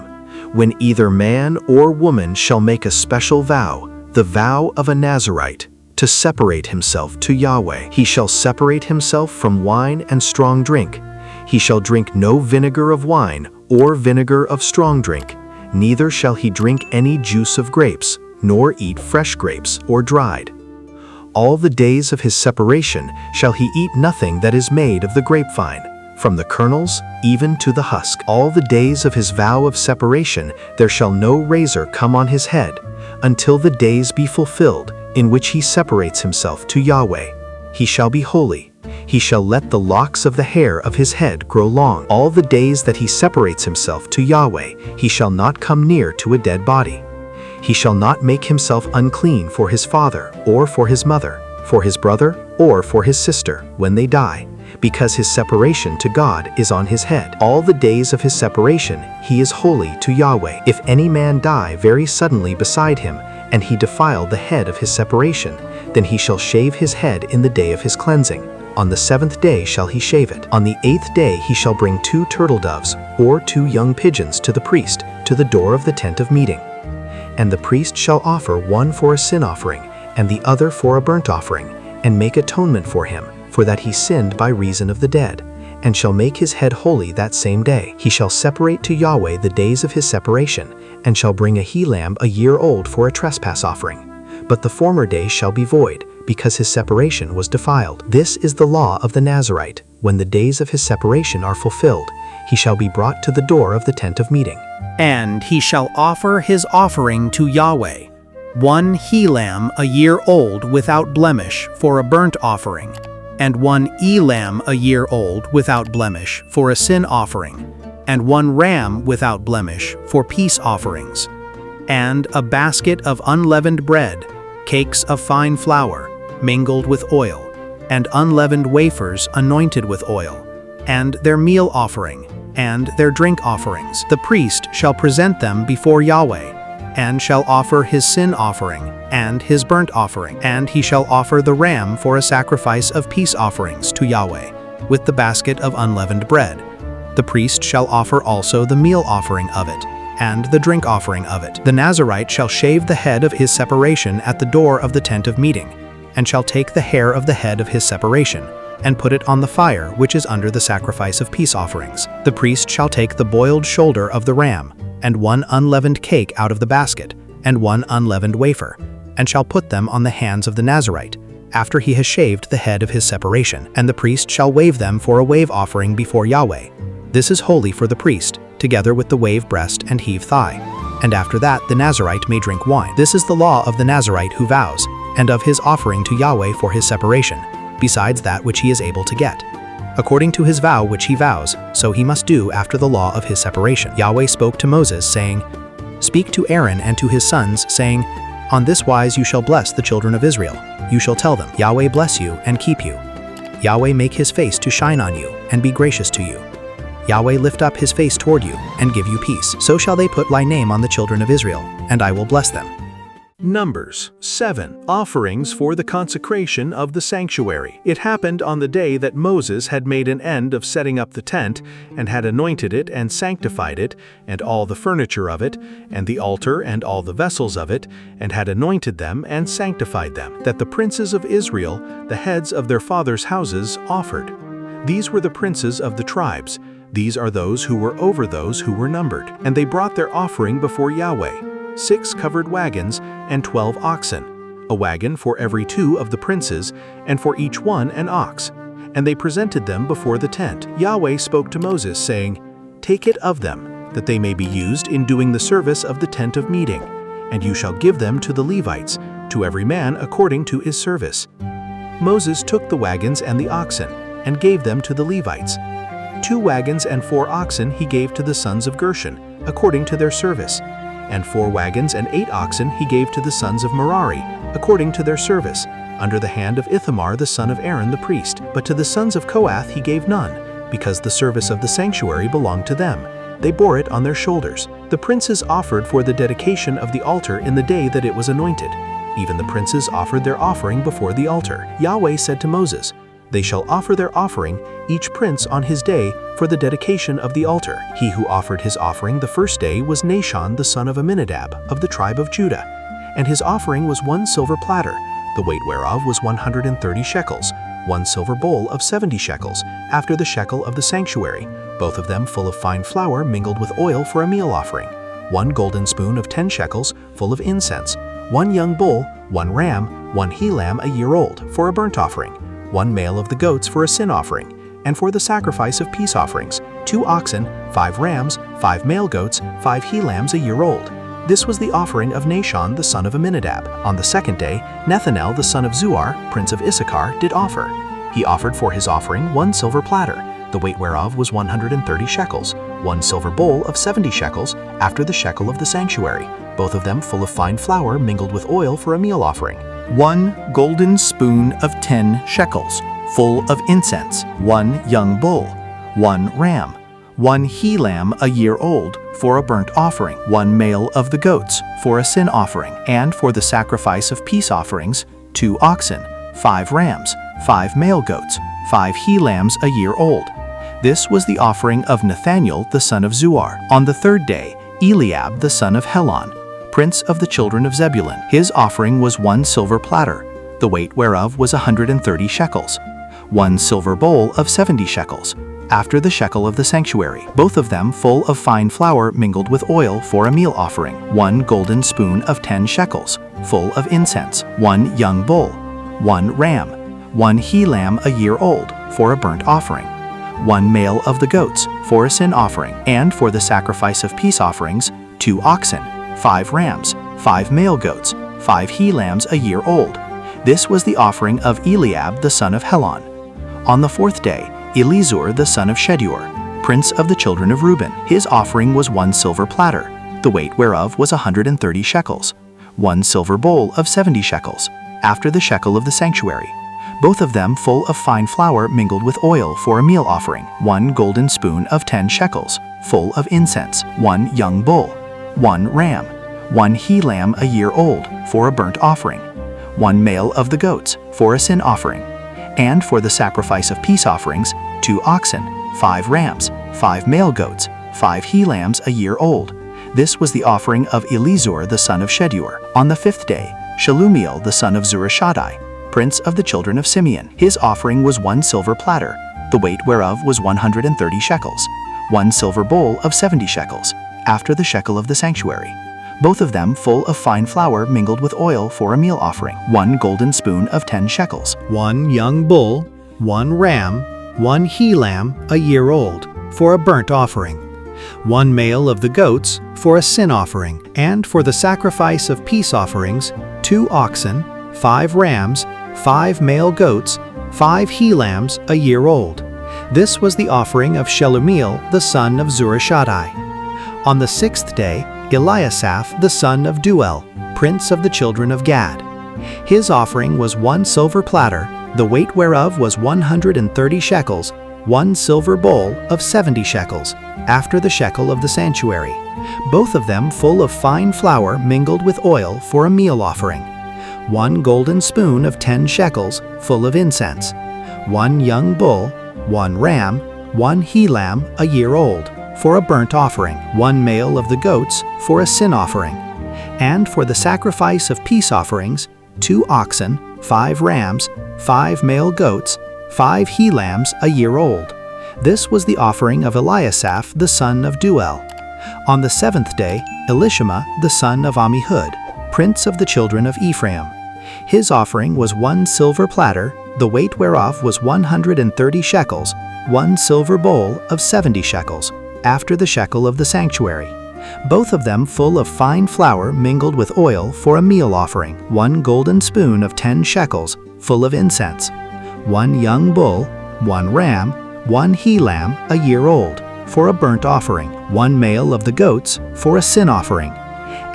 Speaker 3: when either man or woman shall make a special vow, the vow of a Nazirite,
Speaker 1: to separate himself to Yahweh. He shall separate himself from wine and strong drink. He shall drink no vinegar of wine or vinegar of strong drink, neither shall he drink any juice of grapes, nor eat fresh grapes or dried. All the days of his separation shall he eat nothing that is made of the grapevine, from the kernels even to the husk. All the days of his vow of separation there shall no razor come on his head, until the days be fulfilled, in which he separates himself to Yahweh. He shall be holy. He shall let the locks of the hair of his head grow long. All the days that he separates himself to Yahweh, he shall not come near to a dead body. He shall not make himself unclean for his father, or for his mother, for his brother, or for his sister, when they die, because his separation to God is on his head. All the days of his separation he is holy to Yahweh. If any man die very suddenly beside him, and he defile the head of his separation, then he shall shave his head in the day of his cleansing. On the 7th day shall he shave it. On the 8th day he shall bring 2 turtle doves, or 2 young pigeons to the priest, to the door of the tent of meeting. And the priest shall offer one for a sin offering, and the other for a burnt offering, and make atonement for him, for that he sinned by reason of the dead, and shall make his head holy that same day. He shall separate to Yahweh the days of his separation, and shall bring a he-lamb a year old for a trespass offering. But the former days shall be void, because his separation was defiled. This is the law of the Nazirite. When the days of his separation are fulfilled, he shall be brought to the door of the tent of meeting.
Speaker 3: And he shall offer his offering to Yahweh, 1 he-lamb a year old without blemish for a burnt offering, and 1 ewe-lamb a year old without blemish for a sin offering, and 1 ram without blemish for peace offerings, and a basket of unleavened bread, cakes of fine flour, mingled with oil, and unleavened wafers anointed with oil, and their meal offering, and their drink offerings. The priest shall present them before Yahweh, and shall offer his sin offering, and his burnt offering, and he shall offer the ram for a sacrifice of peace offerings to Yahweh, with the basket of unleavened bread. The priest shall offer also the meal offering of it, and the drink offering of it. The Nazirite shall shave the head of his separation at the door of the tent of meeting, and shall take the hair of the head of his separation, and put it on the fire which is under the sacrifice of peace offerings. The priest shall take the boiled shoulder of the ram, and 1 unleavened cake out of the basket, and 1 unleavened wafer, and shall put them on the hands of the Nazirite, after he has shaved the head of his separation. And the priest shall wave them for a wave offering before Yahweh. This is holy for the priest, together with the wave breast and heave thigh. And after that the Nazirite may drink wine. This is the law of the Nazirite who vows, and of his offering to Yahweh for his separation, besides that which he is able to get. According to his vow which he vows, so he must do after the law of his separation. Yahweh spoke to Moses, saying, Speak to Aaron and to his sons, saying, On this wise you shall bless the children of Israel. You shall tell them, Yahweh bless you and keep you. Yahweh make his face to shine on you, and be gracious to you. Yahweh lift up his face toward you, and give you peace. So shall they put my name on the children of Israel, and I will bless them.
Speaker 1: Numbers 7. Offerings for the consecration of the sanctuary. It happened on the day that Moses had made an end of setting up the tent, and had anointed it and sanctified it, and all the furniture of it, and the altar and all the vessels of it, and had anointed them and sanctified them, that the princes of Israel, the heads of their fathers' houses, offered. These were the princes of the tribes. These are those who were over those who were numbered. And they brought their offering before Yahweh, 6 covered wagons and 12 oxen, a wagon for every 2 of the princes, and for each one an ox. And they presented them before the tent. Yahweh spoke to Moses, saying, Take it of them, that they may be used in doing the service of the tent of meeting, and you shall give them to the Levites, to every man according to his service. Moses took the wagons and the oxen, and gave them to the Levites. 2 wagons and 4 oxen he gave to the sons of Gershon, according to their service. And 4 wagons and 8 oxen he gave to the sons of Merari, according to their service, under the hand of Ithamar the son of Aaron the priest. But to the sons of Kohath he gave none, because the service of the sanctuary belonged to them. They bore it on their shoulders. The princes offered for the dedication of the altar in the day that it was anointed. Even the princes offered their offering before the altar. Yahweh said to Moses, They shall offer their offering, each prince on his day, for the dedication of the altar. He who offered his offering the first day was Nahshon the son of Amminadab, of the tribe of Judah. And his offering was 1 silver platter,
Speaker 4: the weight whereof was 130 shekels, 1 silver bowl of 70 shekels, after the shekel of the sanctuary, both of them full of fine flour mingled with oil for a meal offering, 1 golden spoon of 10 shekels, full of incense, 1 young bull, 1 ram, 1 he-lamb a year old, for a burnt offering, 1 male of the goats for a sin offering, and for the sacrifice of peace offerings, 2 oxen, 5 rams, 5 male goats, 5 he-lambs a year old. This was the offering of Nashon the son of Amminadab. On the second day, Nethanel the son of Zuar, prince of Issachar, did offer. He offered for his offering 1 silver platter, the weight whereof was 130 shekels, 1 silver bowl of 70 shekels, after the shekel of the sanctuary, both of them full of fine flour mingled with oil for a meal offering,
Speaker 3: 1 golden spoon of 10 shekels, full of incense, 1 young bull, 1 ram, 1 he-lamb a year old, for a burnt offering, 1 male of the goats, for a sin offering, and for the sacrifice of peace offerings, 2 oxen, 5 rams, 5 male goats, 5 he-lambs a year old. This was the offering of Nathaniel the son of Zuar. On the third day, Eliab the son of Helon, prince of the children of Zebulun. His offering was 1 silver platter, the weight whereof was 130 shekels, 1 silver bowl of 70 shekels, after the shekel of the sanctuary, both of them full of fine flour mingled with oil for a meal offering, 1 golden spoon of 10 shekels, full of incense, 1 young bull, 1 ram, 1 he-lamb a year old, for a burnt offering, 1 male of the goats, for a sin offering, and for the sacrifice of peace offerings, 2 oxen, 5 rams, 5 male goats, 5 he-lambs a year old. This was the offering of Eliab the son of Helon. On the fourth day, Elizur the son of Shedeur, prince of the children of Reuben. His offering was 1 silver platter, the weight whereof was 130 shekels, 1 silver bowl of 70 shekels, after the shekel of the sanctuary, both of them full of fine flour mingled with oil for a meal offering, 1 golden spoon of 10 shekels, full of incense, 1 young bull, 1 ram, 1 he-lamb a year old, for a burnt offering, 1 male of the goats, for a sin offering, and for the sacrifice of peace offerings, 2 oxen, 5 rams, 5 male goats, 5 he-lambs a year old. This was the offering of Elizur the son of Shedeur. On the fifth day, Shelumiel the son of Zurishaddai, prince of the children of Simeon. His offering was 1 silver platter, the weight whereof was 130 shekels, 1 silver bowl of 70 shekels, after the shekel of the sanctuary, both of them full of fine flour mingled with oil for a meal offering, 1 golden spoon of 10 shekels, 1 young bull, 1 ram, 1 he-lamb a year old, for a burnt offering, 1 male of the goats, for a sin offering, and for the sacrifice of peace offerings, 2 oxen, 5 rams, 5 male goats, 5 he-lambs a year old. This was the offering of Shelumiel the son of Zurishaddai. On the sixth day, Eliasaph the son of Duel, prince of the children of Gad. His offering was 1 silver platter, the weight whereof was 130 shekels, 1 silver bowl of 70 shekels, after the shekel of the sanctuary, both of them full of fine flour mingled with oil for a meal offering, 1 golden spoon of 10 shekels, full of incense, 1 young bull, 1 ram, 1 he-lamb a year old, for a burnt offering, 1 male of the goats, for a sin offering, and for the sacrifice of peace offerings, 2 oxen, 5 rams, 5 male goats, 5 he-lambs a year old. This was the offering of Eliasaph the son of Duel. On the seventh day, Elishama the son of Ammihud, prince of the children of Ephraim. His offering was 1 silver platter, the weight whereof was 130 shekels, 1 silver bowl of 70 shekels, after the shekel of the sanctuary, both of them full of fine flour mingled with oil for a meal offering, 1 golden spoon of 10 shekels, full of incense, 1 young bull, 1 ram, 1 he-lamb a year old, for a burnt offering, 1 male of the goats, for a sin offering,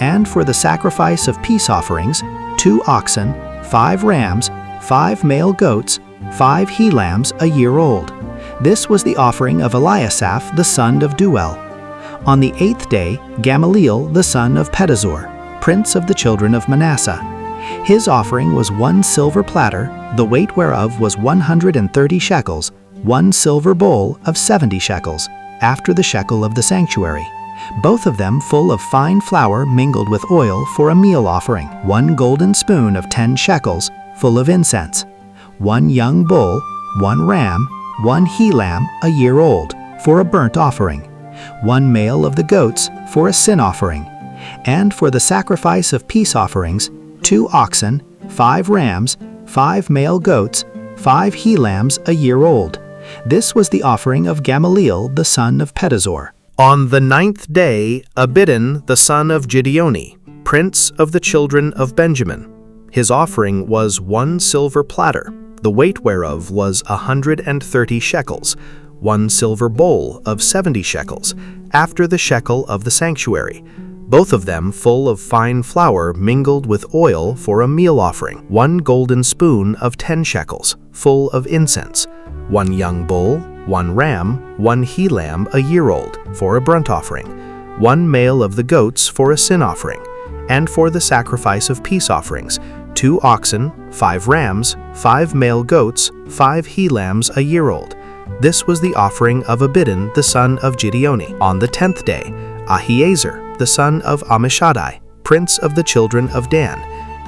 Speaker 3: and for the sacrifice of peace offerings, 2 oxen, 5 rams, 5 male goats, 5 he-lambs a year old. This was the offering of Eliasaph the son of Duel. On the 8th day, Gamaliel the son of Pedazur, prince of the children of Manasseh. His offering was 1 silver platter, the weight whereof was 130 shekels, 1 silver bowl of 70 shekels, after the shekel of the sanctuary, both of them full of fine flour mingled with oil for a meal offering, 1 golden spoon of 10 shekels,
Speaker 5: full of incense, 1 young bull, 1 ram, 1 he-lamb a year old, for a burnt offering, 1 male of the goats for a sin offering, and for the sacrifice of peace offerings, 2 oxen, 5 rams, 5 male goats, 5 he-lambs a year old. This was the offering of Gamaliel the son of Pedazur.
Speaker 6: On the 9th day, Abidan the son of Gideoni, prince of the children of Benjamin. His offering was 1 silver platter, the weight whereof was 130 shekels, 1 silver bowl of 70 shekels, after the shekel of the sanctuary, both of them full of fine flour mingled with oil for a meal offering, 1 golden spoon of 10 shekels, full of incense, 1 young bull, 1 ram, 1 he-lamb a year old, for a burnt offering, 1 male of the goats for a sin offering, and for the sacrifice of peace offerings, 2 oxen, 5 rams, 5 male goats, 5 he-lambs a year old. This was the offering of Abidan the son of Gideoni. On the 10th day, Ahiezer the son of Ammishaddai, prince of the children of Dan.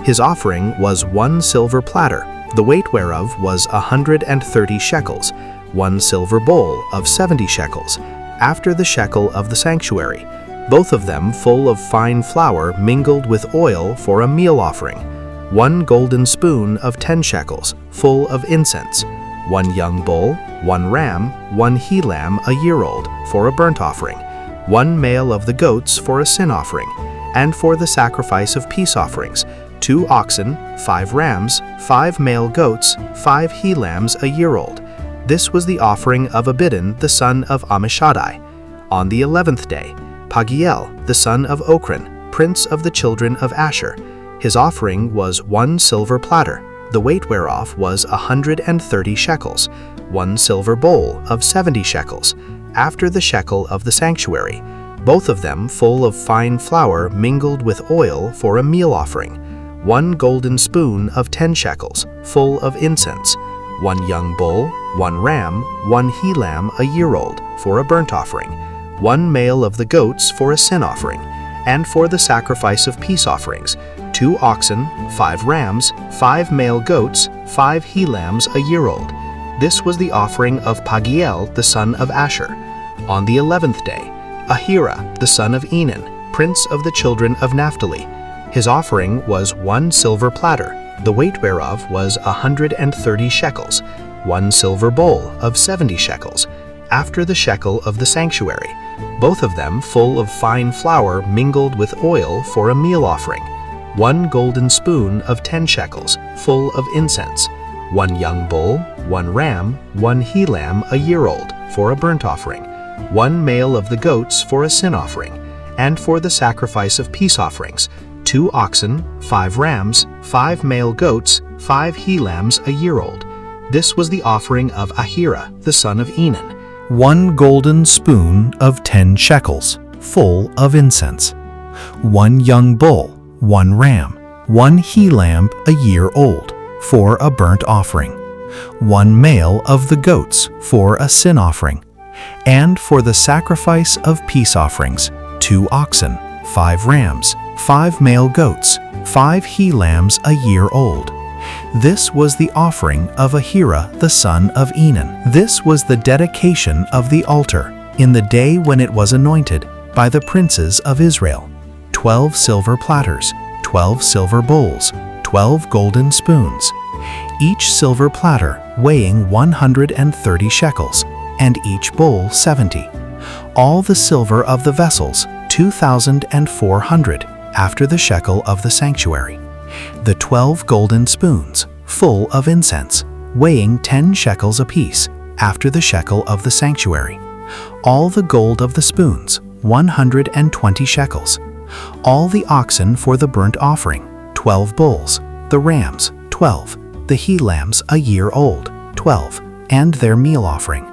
Speaker 6: His offering was 1 silver platter, the weight whereof was 130 shekels, 1 silver bowl of 70 shekels, after the shekel of the sanctuary, both of them full of fine flour mingled with oil for a meal offering, 1 golden spoon of 10 shekels, full of incense, 1 young bull, 1 ram, 1 he-lamb a year old, for a burnt offering, 1 male of the goats for a sin offering, and for the sacrifice of peace offerings, 2 oxen, 5 rams, 5 male goats, 5 he-lambs a year old. This was the offering of Abidan the son of Ammishaddai. On the 11th day, Pagiel the son of Ochran, prince of the children of Asher. His offering was 1 silver platter, the weight whereof was 130 shekels, 1 silver bowl of 70 shekels, after the shekel of the sanctuary, both of them full of fine flour mingled with oil for a meal offering, 1 golden spoon of 10 shekels, full of incense, 1 young bull, 1 ram, 1 he-lamb a year old, for a burnt offering, 1 male of the goats for a sin offering, and for the sacrifice of peace offerings, 2 oxen, 5 rams, 5 male goats, 5 he-lambs a year old. This was the offering of Pagiel the son of Asher. On the 11th day, Ahira the son of Enan, prince of the children of Naphtali. His offering was 1 silver platter, the weight whereof was 130 shekels, 1 silver bowl of 70 shekels, after the shekel of the sanctuary, both of them full of fine flour mingled with oil for a meal offering, 1 golden spoon of 10 shekels, full of incense, 1 young bull, 1 ram, 1 he-lamb a year old, for a burnt offering, 1 male of the goats for a sin offering, and for the sacrifice of peace offerings, 2 oxen, 5 rams, 5 male goats, 5 he-lambs a year old. This was the offering of Ahira the son of Enan.
Speaker 3: 1 golden spoon of 10 shekels, full of incense, 1 young bull, 1 ram, 1 he-lamb a year old, for a burnt offering, 1 male of the goats for a sin offering, and for the sacrifice of peace offerings, 2 oxen, 5 rams, 5 male goats, 5 he-lambs a year old. This was the offering of Ahira the son of Enan. This was the dedication of the altar in the day when it was anointed by the princes of Israel. 12 silver platters, 12 silver bowls, 12 golden spoons, each silver platter weighing 130 shekels, and each bowl 70. All the silver of the vessels 2,400 after the shekel of the sanctuary. The 12 golden spoons, full of incense, weighing 10 shekels apiece, after the shekel of the sanctuary. All the gold of the spoons, 120 shekels. All the oxen for the burnt offering, 12 bulls, the rams, 12, the he-lambs a year old, 12, and their meal offering,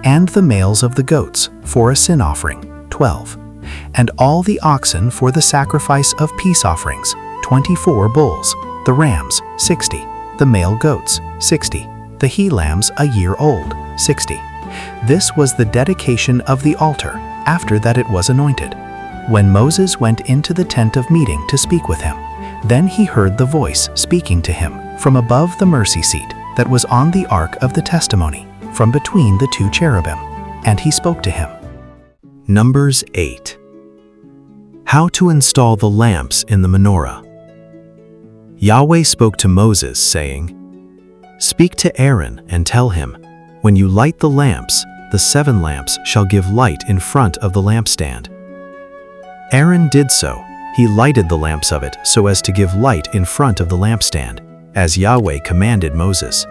Speaker 3: and the males of the goats for a sin offering, 12, and all the oxen for the sacrifice of peace offerings, 24 bulls, the rams, 60, the male goats, 60, the he-lambs a year old, 60. This was the dedication of the altar after that it was anointed. When Moses went into the tent of meeting to speak with him,
Speaker 4: Then he heard the voice speaking to him from above the mercy seat that was on the ark of the testimony, from between the two cherubim, and he spoke to him.
Speaker 1: Numbers 8. How to install the lamps in the menorah. Yahweh spoke to Moses, saying, "Speak to Aaron and tell him, when you light the lamps, the 7 lamps shall give light in front of the lampstand." Aaron did so. He lighted the lamps of it so as to give light in front of the lampstand, as Yahweh commanded Moses.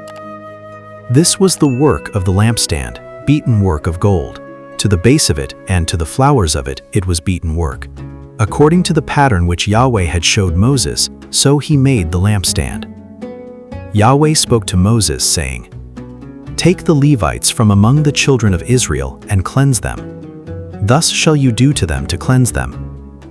Speaker 1: This was the work of the lampstand, beaten work of gold. To the base of it and to the flowers of it, it was beaten work. According to the pattern which Yahweh had showed Moses, so he made the lampstand. Yahweh spoke to Moses, saying, "Take the Levites from among the children of Israel and cleanse them. Thus shall you do to them to cleanse them.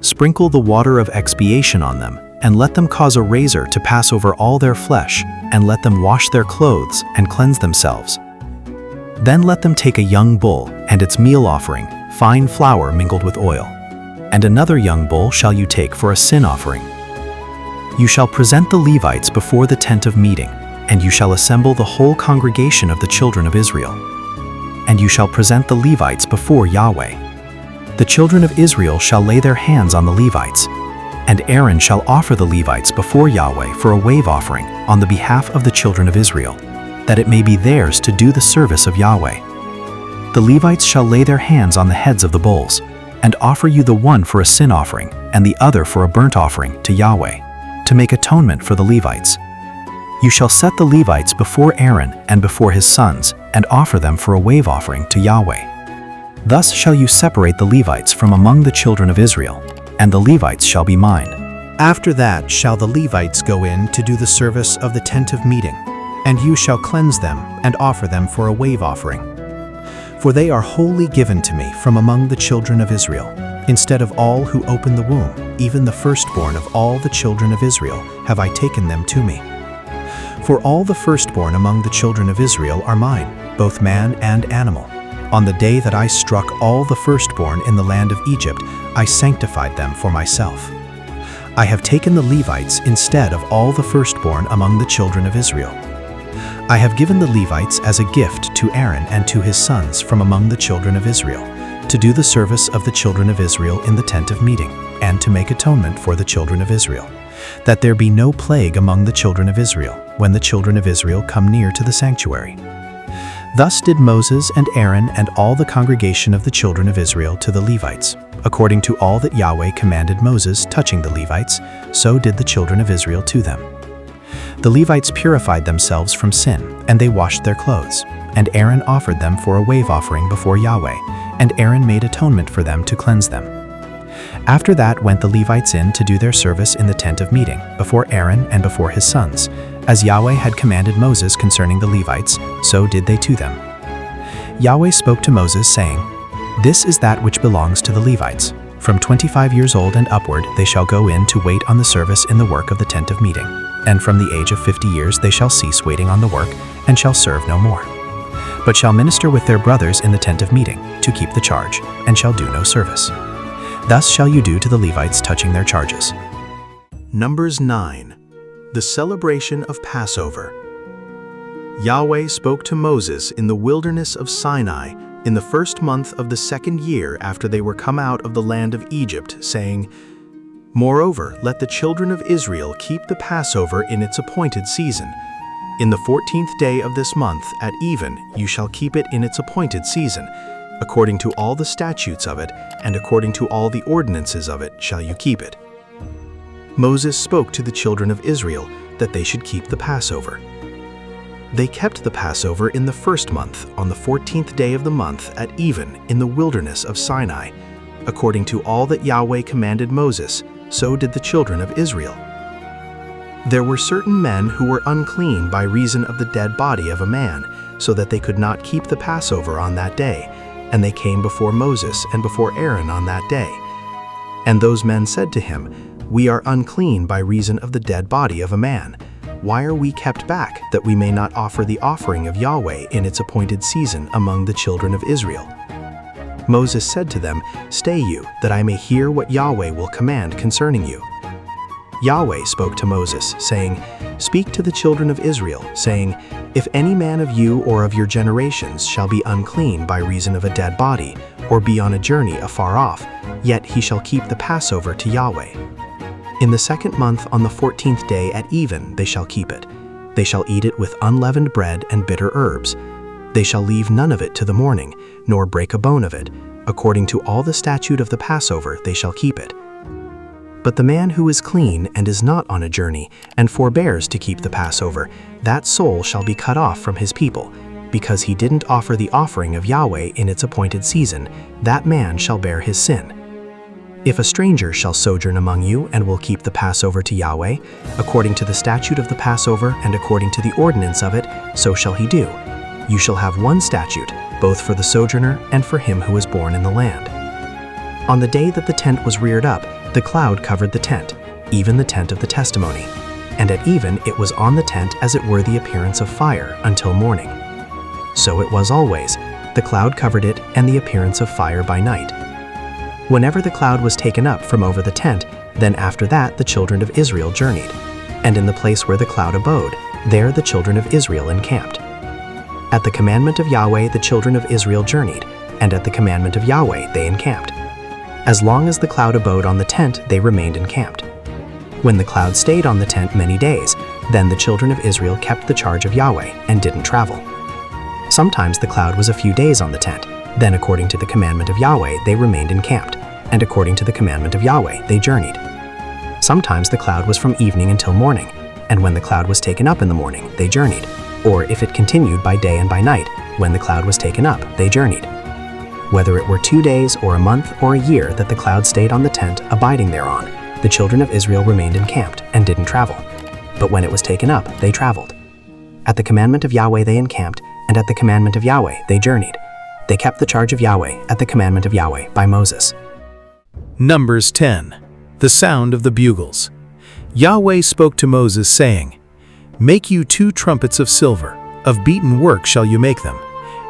Speaker 1: Sprinkle the water of expiation on them, and let them cause a razor to pass over all their flesh, and let them wash their clothes and cleanse themselves. Then let them take a young bull and its meal offering, fine flour mingled with oil. And another young bull shall you take for a sin offering. You shall present the Levites before the tent of meeting, and you shall assemble the whole congregation of the children of Israel. And you shall present the Levites before Yahweh. The children of Israel shall lay their hands on the Levites, and Aaron shall offer the Levites before Yahweh for a wave offering on the behalf of the children of Israel, that it may be theirs to do the service of Yahweh. The Levites shall lay their hands on the heads of the bulls, and offer you the one for a sin offering and the other for a burnt offering to Yahweh, to make atonement for the Levites. You shall set the Levites before Aaron and before his sons, and offer them for a wave offering to Yahweh. Thus shall you separate the Levites from among the children of Israel, and the Levites shall be mine."
Speaker 3: After that shall the Levites go in to do the service of the tent of meeting, and you shall cleanse them and offer them for a wave offering. For they are wholly given to me from among the children of Israel. Instead of all who open the womb, even the firstborn of all the children of Israel, have I taken them to me. For all the firstborn among the children of Israel are mine, both man and animal. On the day that I struck all the firstborn in the land of Egypt, I sanctified them for myself. I have taken the Levites instead of all the firstborn among the children of Israel. I have given the Levites as a gift to Aaron and to his sons from among the children of Israel, to do the service of the children of Israel in the tent of meeting, and to make atonement for the children of Israel, that there be no plague among the children of Israel, when the children of Israel come near to the sanctuary. Thus did Moses and Aaron and all the congregation of the children of Israel to the Levites. According to all that Yahweh commanded Moses touching the Levites, so did the children of Israel to them. The Levites purified themselves from sin, and they washed their clothes. And Aaron offered them for a wave offering before Yahweh, and Aaron made atonement for them to cleanse them. After that went the Levites in to do their service in the tent of meeting, before Aaron and before his sons. As Yahweh had commanded Moses concerning the Levites, so did they to them. Yahweh spoke to Moses, saying, "This is that which belongs to the Levites. From 25 years old and upward they shall go in to wait on the service in the work of the tent of meeting. And from the age of 50 years they shall cease waiting on the work, and shall serve no more, but shall minister with their brothers in the tent of meeting, to keep the charge, and shall do no service. Thus shall you do to the Levites touching their charges." Numbers 9. The celebration of Passover. Yahweh spoke to Moses in the wilderness of Sinai in the first month of the 2nd year after they were come out of the land of Egypt, saying, "Moreover, let the children of Israel keep the Passover in its appointed season. In the 14th day of this month at even you shall keep it in its appointed season. According to all the statutes of it, and according to all the ordinances of it shall you keep it." Moses spoke to the children of Israel that they should keep the Passover. They kept the Passover in the first month, on the 14th day of the month at even in the wilderness of Sinai. According to all that Yahweh commanded Moses, so did the children of Israel. There were certain men who were unclean by reason of the dead body of a man, so that they could not keep the Passover on that day, and they came before Moses and before Aaron on that day. And those men said to him, "We are unclean by reason of the dead body of a man. Why are we kept back, that we may not offer the offering of Yahweh in its appointed season among the children of Israel?" Moses said to them, "Stay you, that I may hear what Yahweh will command concerning you."
Speaker 2: Yahweh spoke to Moses, saying, "Speak to the children of Israel, saying, If any man of you or of your generations shall be unclean by reason of a dead body, or be on a journey afar off, yet he shall keep the Passover to Yahweh. In the 2nd month on the 14th day at even they shall keep it. They shall eat it with unleavened bread and bitter herbs. They shall leave none of it to the morning, nor break a bone of it. According to all the statute of the Passover they shall keep it. But the man who is clean and is not on a journey, and forbears to keep the Passover, that soul shall be cut off from his people, because he didn't offer the offering of Yahweh in its appointed season. That man shall bear his sin. If a stranger shall sojourn among you and will keep the Passover to Yahweh, according to the statute of the Passover and according to the ordinance of it, so shall he do. You shall have one statute, both for the sojourner and for him who is born in the land. On the day that the tent was reared up, the cloud covered the tent, even the tent of the testimony. And at even it was on the tent as it were the appearance of fire until morning. So it was always, the cloud covered it and the appearance of fire by night. Whenever the cloud was taken up from over the tent, then after that the children of Israel journeyed. And in the place where the cloud abode, there the children of Israel encamped. At the commandment of Yahweh the children of Israel journeyed, and at the commandment of Yahweh they encamped. As long as the cloud abode on the tent, they remained encamped. When the cloud stayed on the tent many days, then the children of Israel kept the charge of Yahweh and didn't travel. Sometimes the cloud was a few days on the tent, then according to the commandment of Yahweh they remained encamped, and according to the commandment of Yahweh they journeyed. Sometimes the cloud was from evening until morning, and when the cloud was taken up in the morning, they journeyed, or if it continued by day and by night, when the cloud was taken up, they journeyed. Whether it were 2 days or a month or a year that the cloud stayed on the tent abiding thereon, the children of Israel remained encamped and didn't travel. But when it was taken up, they traveled. At the commandment of Yahweh they encamped, and at the commandment of Yahweh they journeyed. They kept the charge of Yahweh at the commandment of Yahweh by Moses.
Speaker 3: Numbers 10. The sound of the bugles. Yahweh spoke to Moses, saying, "Make you 2 trumpets of silver, of beaten work shall you make them,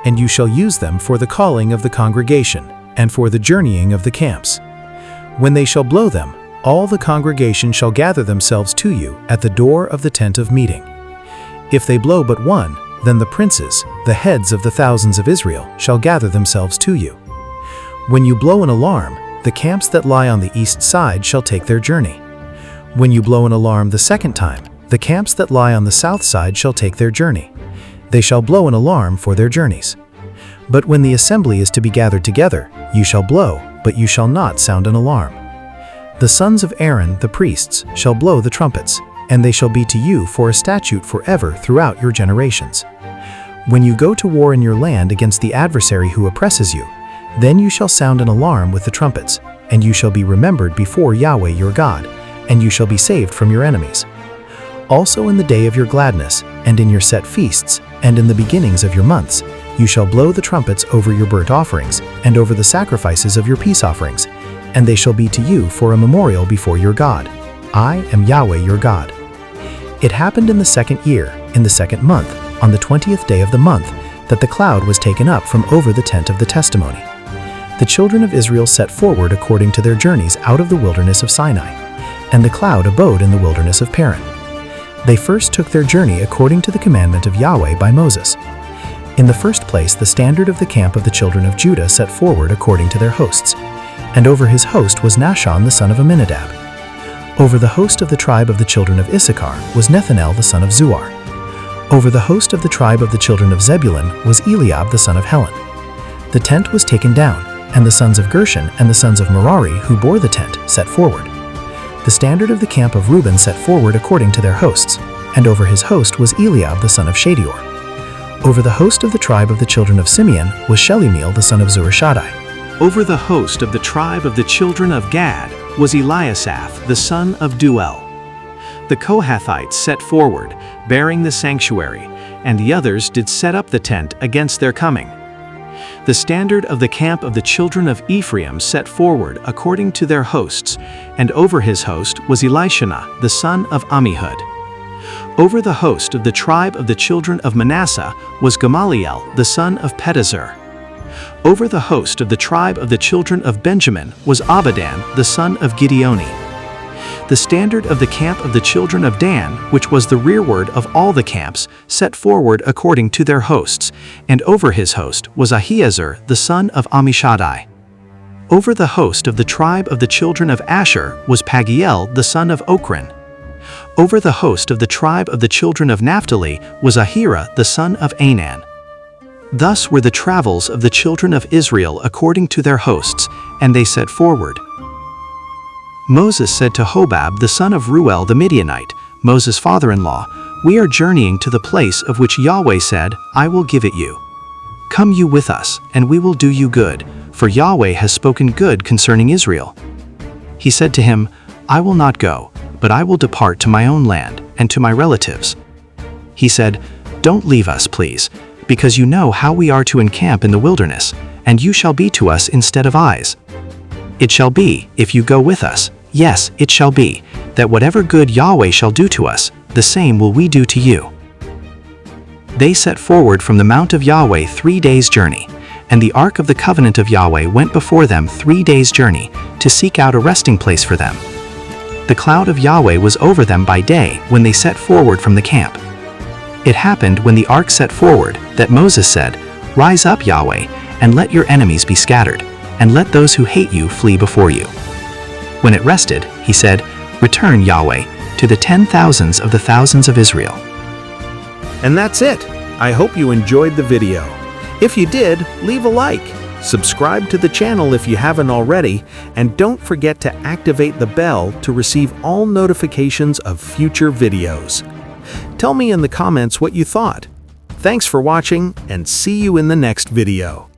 Speaker 3: and you shall use them for the calling of the congregation, and for the journeying of the camps. When they shall blow them, all the congregation shall gather themselves to you at the door of the tent of meeting. If they blow but one, then the princes, the heads of the thousands of Israel, shall gather themselves to you. When you blow an alarm, the camps that lie on the east side shall take their journey. When you blow an alarm the 2nd time, the camps that lie on the south side shall take their journey. They shall blow an alarm for their journeys. But when the assembly is to be gathered together, you shall blow, but you shall not sound an alarm. The sons of Aaron, the priests, shall blow the trumpets, and they shall be to you for a statute forever throughout your generations. When you go to war in your land against the adversary who oppresses you, then you shall sound an alarm with the trumpets, and you shall be remembered before Yahweh your God, and you shall be saved from your enemies. Also in the day of your gladness, and in your set feasts, and in the beginnings of your months, you shall blow the trumpets over your burnt offerings, and over the sacrifices of your peace offerings, and they shall be to you for a memorial before your God. I am Yahweh your God. It happened in the 2nd year, in the 2nd month, on the 20th day of the month, that the cloud was taken up from over the tent of the testimony. The children of Israel set forward according to their journeys out of the wilderness of Sinai, and the cloud abode in the wilderness of Paran. They first took their journey according to the commandment of Yahweh by Moses. In the first place, the standard of the camp of the children of Judah set forward according to their hosts, and over his host was Nahshon the son of Amminadab. Over the host of the tribe of the children of Issachar was Nethanel the son of Zuar. Over the host of the tribe of the children of Zebulun was Eliab the son of Helon. The tent was taken down, and the sons of Gershon and the sons of Merari who bore the tent set forward. The standard of the camp of Reuben set forward according to their hosts, and over his host was Eliab the son of Shadior. Over the host of the tribe of the children of Simeon was Shelumiel the son of Zurishaddai.
Speaker 1: Over the host of the tribe of the children of Gad was Eliasaph the son of Duel. The Kohathites set forward, bearing the sanctuary, and the others did set up the tent against their coming. The standard of the camp of the children of Ephraim set forward according to their hosts, and over his host was Elishana the son of Ammihud. Over the host of the tribe of the children of Manasseh was Gamaliel the son of Pedazur. Over the host of the tribe of the children of Benjamin was Abidan the son of Gideoni.
Speaker 4: the standard of the camp of the children of Dan, which was the rearward of all the camps, set forward according to their hosts, and over his host was Ahiezer the son of Ammishaddai. Over the host of the tribe of the children of Asher was Pagiel the son of Ochran. Over the host of the tribe of the children of Naphtali was Ahira the son of Anan. Thus were the travels of the children of Israel according to their hosts, and they set forward. Moses said to Hobab the son of Ruel the Midianite, Moses' father-in-law, "We are journeying to the place of which Yahweh said, I will give it you. Come you with us, and we will do you good, for Yahweh has spoken good concerning Israel." He said to him, "I will not go, but I will depart to my own land and to my relatives." He said, "Don't leave us, please, because you know how we are to encamp in the wilderness, and you shall be to us instead of eyes. It shall be, if you go with us, yes, it shall be, that whatever good Yahweh shall do to us, the same will we do to you." They set forward from the mount of Yahweh 3 days' journey, and the ark of the covenant of Yahweh went before them 3 days' journey, to seek out a resting place for them. The cloud of Yahweh was over them by day when they set forward from the camp. It happened when the ark set forward, that Moses said, "Rise up, Yahweh, and let your enemies be scattered, and let those who hate you flee before you." When it rested, he said, "Return, Yahweh, to the 10,000s of the thousands of Israel."
Speaker 6: And that's it. I hope you enjoyed the video. If you did, leave a like. Subscribe to the channel if you haven't already, and don't forget to activate the bell to receive all notifications of future videos. Tell me in the comments what you thought. Thanks for watching, and see you in the next video.